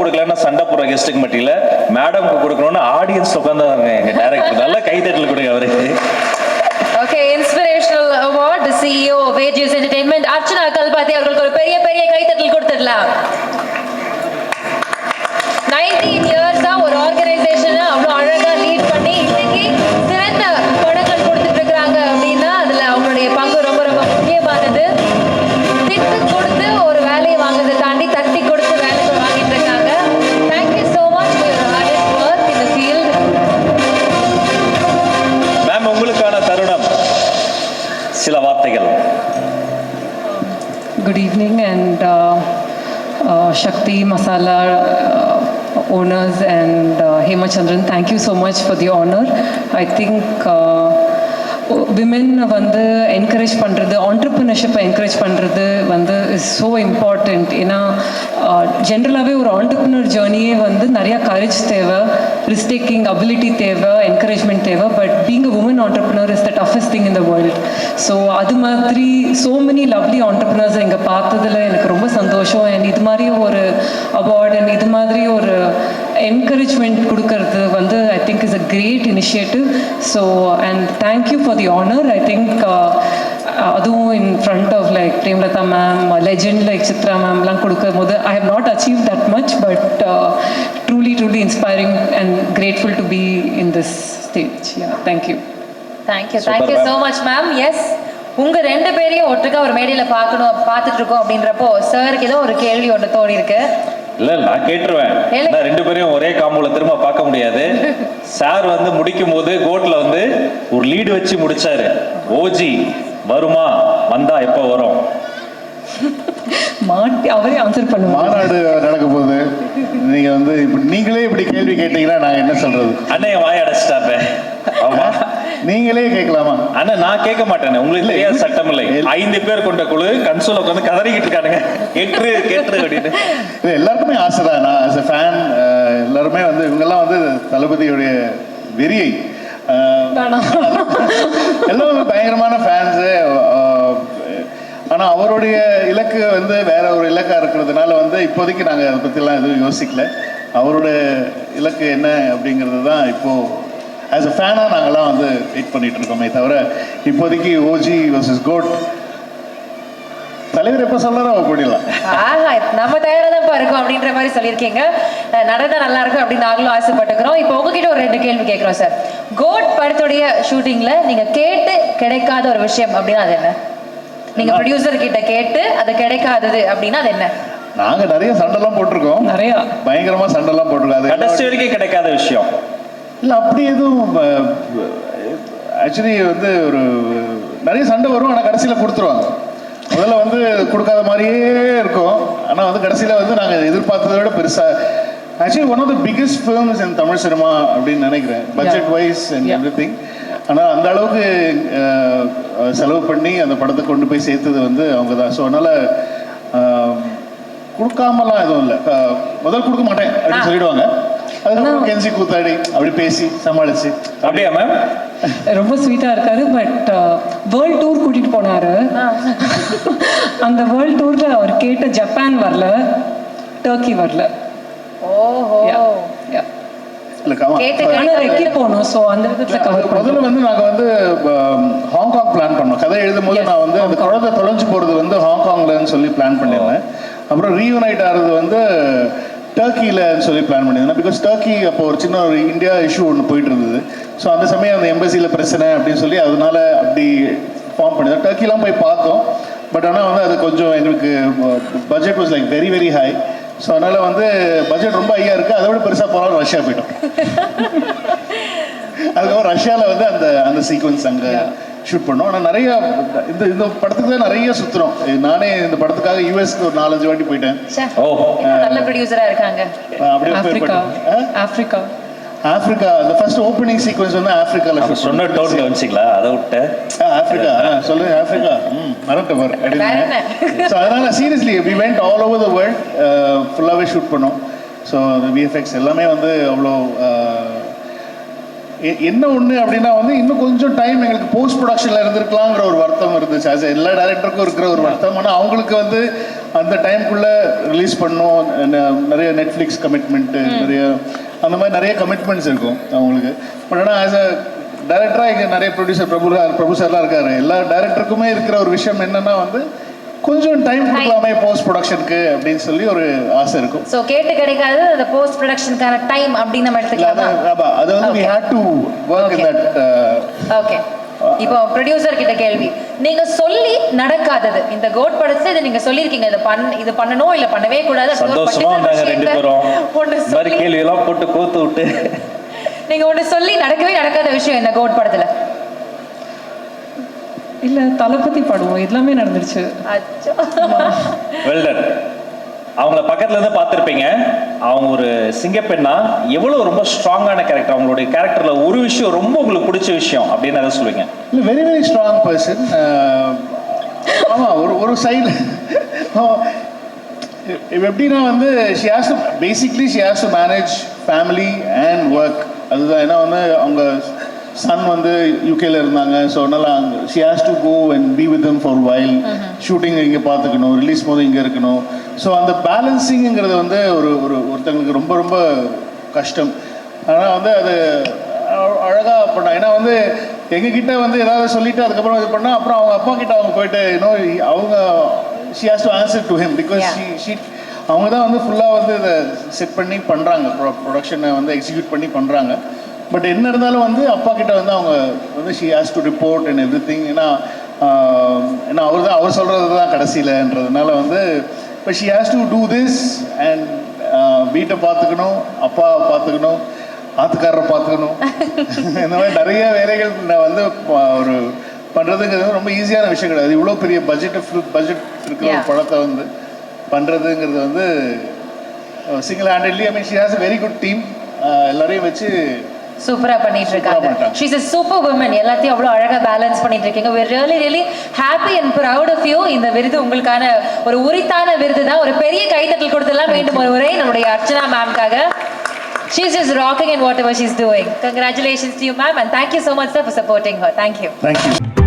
கொடுக்கலன்னா சண்டை போடுற கெஸ்ட்டுக்கு மட்டும் இல்ல, மேடம்க்கு கொடுக்கணும்னு ஆடியன்ஸ் உட்கார்ந்தாங்க எங்க டைரக்டர். நல்ல கைதட்டல் கொடுங்க அவருக்கு. Okay, inspirational award, the CEO of AGS Entertainment, Archana Kalpathy அவர்களுக்கு ஒரு பெரிய பெரிய கைதட்டல் கொடுத்துடலாம். 19 years ஒரு ஆர்கனைசேஷனை அவ்வளோ அழகா லீட் பண்ணி இன்னைக்கு சிறந்த படங்கள் கொடுத்துட்டு இருக்காங்க அப்படின்னா அதுல அவங்களுடைய பங்கு ரொம்ப ரொம்ப முக்கியமானது. திட்டு கொடுத்து ஒரு வேலையை வாங்குறதை தாண்டி தட்டி கொடுத்து வேலைக்கு வாங்கிட்டு இருக்காங்க. Thank you so much for your hardest work in the field. Ma'am, உங்களுக்கான தருணம், சில வார்த்தைகள். Good evening and Shakti Masala owners and Hemachandran, thank you so much for the honor. I think women வந்து என்கரேஜ் பண்ணுறது, ஆண்டர்ப்ரினர்ஷிப்பை encourage பண்ணுறது வந்து is so important. ஏன்னா ஜென்ரலாகவே ஒரு ஆண்டர்ப்ரினர் ஜேர்னியே வந்து நிறையா கரேஜ் தேவை, ரிஸ்க் டேக்கிங் அபிலிட்டி தேவை, என்கரேஜ்மெண்ட் தேவை. But being a woman entrepreneur is the toughest thing in the world. So அது மாதிரி ஸோ மெனி லவ்லி ஆண்டர்ப்ரினர்ஸ் இங்கே பார்த்ததில் எனக்கு ரொம்ப சந்தோஷம். அண்ட் இது மாதிரி ஒரு அவார்ட் அண்ட் இது மாதிரி ஒரு என்கரேஜ்மெண்ட் கொடுக்கறது வந்து I think is a great initiative. So and thank you for the honour. I think அதுவும் in front of like Premlatha ma'am, legend like Chitra மேம்லாம் கொடுக்கும் போது I have not achieve that much, but truly truly inspiring and grateful to be in this stage. Thank you. Thank you so much ma'am. Yes, உங்க ரெண்டு பேரையும் ஒட்டுக்கா ஒரு மேடையில பார்த்துட்டு இருக்கோம் அப்படின்றப்போ சாருக்கு ஏதோ ஒரு கேள்வி ஒன்று தோணி இருக்கு. இல்ல, நான் கேட்டுருவேன். ரெண்டு பேரையும் ஒரே காம்பவுல திரும்ப பார்க்க முடியாது. சார் வந்து முடிக்கும் போது கோட்ல வந்து ஒரு லீடு வச்சு முடிச்சாரு. ஓஜி வருமா, வந்தா எப்ப வரும்? மாட்டி அவரே ஆன்சர் பண்ணுவாங்க. மாநாடு நடக்க போகுது, நீங்க வந்து நீங்களே இப்படி கேள்வி கேட்டீங்கன்னா நான் என்ன சொல்றது? அண்ணே வாய அடைச்சிட்டாப்ப. ஆமா, நீங்களே கேட்கலாமா? அண்ணா நான் கேட்க மாட்டேன். உங்களுக்கு தெரியாத சட்டம் இல்லை. 5 பேர் கொண்ட குழு கன்சோல உட்காந்து கதறிக்கிட்டு இருக்கானுங்க, கேட்டு அப்படின்னு. இல்லை, எல்லாருக்குமே ஆசை தான். நான் ஆஸ் எ ஃபேன் எல்லாருமே வந்து இவங்கெல்லாம் வந்து தளபதியுடைய வெறியை எல்லாமே பயங்கரமான ஃபேன்ஸு. ஆனால் அவருடைய இலக்கு வந்து வேற ஒரு இலக்காக இருக்கிறதுனால வந்து இப்போதைக்கு நாங்கள் அதை பற்றிலாம் எதுவும் யோசிக்கல. அவரோட இலக்கு என்ன அப்படிங்கிறது தான் இப்போது ஆஸ் அ ஃபேனாக நாங்கள்லாம் வந்து வெயிட் பண்ணிட்டு இருக்கோமே தவிர இப்போதைக்கு ஓஜி வர்சஸ் கோட் தலைவர் எப்போ சொல்றாரோ அவ போயிடலாம். நம்ம தயாராக தான் இருக்கும் அப்படின்ற மாதிரி சொல்லியிருக்கீங்க. நடந்தா நல்லா இருக்கும் அப்படின்னு நாங்களும் ஆசைப்பட்டுக்கிறோம். இப்போ உங்ககிட்ட ஒரு 2 கேள்வி கேட்குறோம் சார். கோட் படத்துடைய ஷூட்டிங்ல நீங்க கேட்டு கிடைக்காத ஒரு விஷயம் அப்படின்னா அது என்ன? நீங்க ப்ரொடியூசர் கிட்ட கேட்டு அது கிடைக்காதது அப்படின்னா அது என்ன? நாங்க நிறைய சண்டைலாம் போட்டிருக்கோம், நிறைய பயங்கரமா சண்டைலாம் போட்டிருக்கோம். கடைசி வரைக்கும் கிடைக்காத விஷயம் இல்லை, அப்படி எதுவும் ஆக்சுவலி வந்து ஒரு நிறைய சண்டை வரும், ஆனால் கடைசியில் கொடுத்துருவாங்க. முதல்ல வந்து கொடுக்காத மாதிரியே இருக்கும், ஆனால் வந்து கடைசியில் வந்து நாங்கள் எதிர்பார்த்ததை விட பெருசாக. Actually one of the biggest films in Tamil cinema அப்படின்னு நினைக்கிறேன், budget wise and everything. ஆனால் அந்த அளவுக்கு செலவு பண்ணி அந்த படத்தை கொண்டு போய் சேர்த்தது வந்து அவங்க தான். ஸோ அதனால் கொடுக்காமலாம் எதுவும் இல்லை. முதல் கொடுக்க மாட்டேன் அப்படின்னு சொல்லிடுவாங்க, அதுக்கப்புறம் கெஞ்சி கூத்தாடி அப்படி பேசி சமாளிச்சு. அப்படியா மேம்? ரொம்ப ஸ்வீட்டாக இருக்காரு. பட் வேர்ல்ட் டூர் கூட்டிகிட்டு போனார். அந்த வேர்ல்ட் டூரில் அவர் கேட்ட ஜப்பான் வரல, டர்க்கி வரல. முதல்ல வந்து நாங்கள் வந்து ஹாங்காங் பிளான் பண்ணோம். கதை எழுதும் போது நான் வந்து அந்த குழந்தை தொலைஞ்சு போகிறது வந்து ஹாங்காங்லன்னு சொல்லி பிளான் பண்ணியிருந்தேன். அப்புறம் ரீயூனைட் ஆகிறது வந்து டர்க்கியில் சொல்லி பிளான் பண்ணியிருந்தேன். பிகாஸ் டர்க்கி அப்போ ஒரு சின்ன ஒரு இந்தியா இஷ்யூ ஒன்று போயிட்டு இருந்தது. ஸோ அந்த சமயம் அந்த எம்பசியில் பிரச்சனை அப்படின்னு சொல்லி அதனால அப்படி ஃபார்ம் பண்ணியிருந்தோம். டர்க்கிலாம் போய் பார்த்தோம். பட் ஆனால் வந்து அது கொஞ்சம் எங்களுக்கு budget was like very very high. So அதனால் வந்து பட்ஜெட் ரொம்ப ஹையாக இருக்குது. அதை விட பெருசாக போனாலும் ரஷ்யா போயிட்டோம். அதுக்கப்புறம் ரஷ்யாவில் வந்து அந்த சீக்வன்ஸ் அங்கே ஷூட் பண்ணோம். ஆனால் நிறைய இந்த படத்துக்கு தான் நிறைய சுற்றுறோம். நானே இந்த படத்துக்காக யூஎஸ்க்கு ஒரு 4-5 வாட்டி போயிட்டேன். நல்ல ப்ரொடியூசராக இருக்காங்க. ஆப்பிரிக்கா அந்த ஃபர்ஸ்ட் ஓப்பனிங் சீக்வன்ஸ் வந்து ஆப்பிரிக்கால சொன்ன டவுன்ல வந்துச்சிங்களா? அதை விட்டு ஆப்பிரிக்கா சொல்லுங்க. ஆப்பிரிக்கா மறந்துட்டு பாரு. ஸோ அதனால seriously we went all over the world, ஃபுல்லாகவே ஷூட் பண்ணோம். ஸோ விஎஃப்எக்ஸ் எல்லாமே வந்து அவ்வளோ என்ன ஒன்று அப்படின்னா வந்து இன்னும் கொஞ்சம் டைம் எங்களுக்கு போஸ்ட் ப்ரொடக்ஷனில் இருந்திருக்கலாங்கிற ஒரு வருத்தம் இருந்துச்சு. அது எல்லா டைரக்டருக்கும் இருக்கிற ஒரு வருத்தம். ஆனால் அவங்களுக்கு வந்து அந்த டைம்குள்ளே ரிலீஸ் பண்ணோம். நிறைய நெட்ஃப்ளிக்ஸ் கமிட்மெண்ட்டு, நிறைய அந்த மாதிரி நிறைய கமிட்மெண்ட்ஸ் இருக்கும் அவங்களுக்கு. பட் ஆனால் ஆஸ் அ டைரக்டராக இங்கே நிறைய ப்ரொடியூசர் பிரபு சார்லாம் இருக்காரு. எல்லா டைரக்டருக்குமே இருக்கிற ஒரு விஷயம் என்னன்னா வந்து கொஞ்சம் டைம் கொடுக்கலாமே போஸ்ட் ப்ரொடக்ஷனுக்கு அப்படின்னு சொல்லி ஒரு ஆசை இருக்கும். சோ கேட்டு கிடைக்காது அந்த போஸ்ட் ப்ரொடக்ஷனுக்கான டைம் அப்படி நம்ம எடுத்துக்கலாம். அது வந்து we had to work in that. Okay, இப்போ ப்ரொடியூசர் கிட்ட கேள்வி. நீங்க சொல்லி நடக்காதது இந்த கோட் படத்துல இதை நீங்க சொல்லியிருக்கீங்க, இது பண்ணணும் இல்ல பண்ணவே கூடாது. சந்தோஷமா இருந்தாங்க ரெண்டு பேரும். மாதிரி கேள்வி எல்லாம் போட்டு கோத்து விட்டு நீங்க ஒண்ணு சொல்லி நடக்கவே நடக்காத விஷயம் என்ன கோட் படத்துல? இல்ல தளபதி படம் எல்லாமே நடந்துருச்சு. அச்சோ. வெல்டன். அவங்கள பக்கத்துல இருந்து பார்த்துருப்பீங்க. அவங்க ஒரு சிங்கப்பெண்ணா எவ்வளவு ரொம்ப ஸ்ட்ராங்கான கேரக்டர். அவங்களுடைய கேரக்டர்ல ஒரு விஷயம் ரொம்ப உங்களுக்கு பிடிச்ச விஷயம் அப்படின்னு எதை சொல்லுவீங்க? இல்லை, வெரி வெரி ஸ்ட்ராங் பர்சன். ஆமாம், ஒரு சைடு எப்படின்னா வந்து she has to manage family and work. அதுதான். ஏன்னா வந்து அவங்க சன் வந்து யூகேல இருந்தாங்க. ஸோ அதனால் she has to go and be with them for while. Shooting இங்கே பார்த்துக்கணும், ரிலீஸ் போது இங்கே இருக்கணும். ஸோ அந்த பேலன்சிங்கிறது வந்து ஒருத்தங்களுக்கு ரொம்ப ரொம்ப கஷ்டம். ஆனால் வந்து அது அழகாக பண்ணாங்க. ஏன்னா வந்து எங்ககிட்ட வந்து ஏதாவது சொல்லிவிட்டு அதுக்கப்புறம் இது பண்ணால் அப்புறம் அவங்க அப்பா கிட்ட அவங்க போயிட்டு அவங்க she has to answer to him. Because she அவங்க தான் வந்து ஃபுல்லாக வந்து இதை செட் பண்ணி பண்ணுறாங்க, ப்ரொடக்ஷனை வந்து எக்ஸிக்யூட் பண்ணி பண்ணுறாங்க. பட் என்ன இருந்தாலும் வந்து அப்பா கிட்ட வந்து அவங்க வந்து she has to report and every thing. ஏன்னா அவர் சொல்கிறது தான் கடைசியிலன்றதுனால வந்து இப்போ she has to do this and வீட்டை பார்த்துக்கணும், அப்பா பார்த்துக்கணும், ஆத்துக்காரரை பார்த்துக்கணும். இந்த மாதிரி நிறைய வேலைகள் நான் வந்து ஒரு பண்ணுறதுங்கிறது ரொம்ப ஈஸியான விஷயம் கிடையாது. இவ்வளோ பெரிய பட்ஜெட் இருக்கிற ஒரு படத்தை வந்து பண்ணுறதுங்கிறது வந்து single handedly. I mean she has a very good team. எல்லாரையும் வச்சு சூப்பரா பண்ணிட்டு இருக்காங்க. She is a super woman. எல்லாத்தையும் அவ்வளவு அழகா பேலன்ஸ் பண்ணிட்டு இருக்கீங்க. we are really happy and proud of you. இந்த விருது உங்களுக்கான ஒரு உரித்தான விருது தான். ஒரு பெரிய கைத்தட்டல் கொடுத்தலாம் மீண்டும் ஒரு முறை நம்முடைய Archana மேம்காக. she is just rocking in whatever she is doing. Congratulations to you ma'am and thank you so much sir for supporting her. Thank you.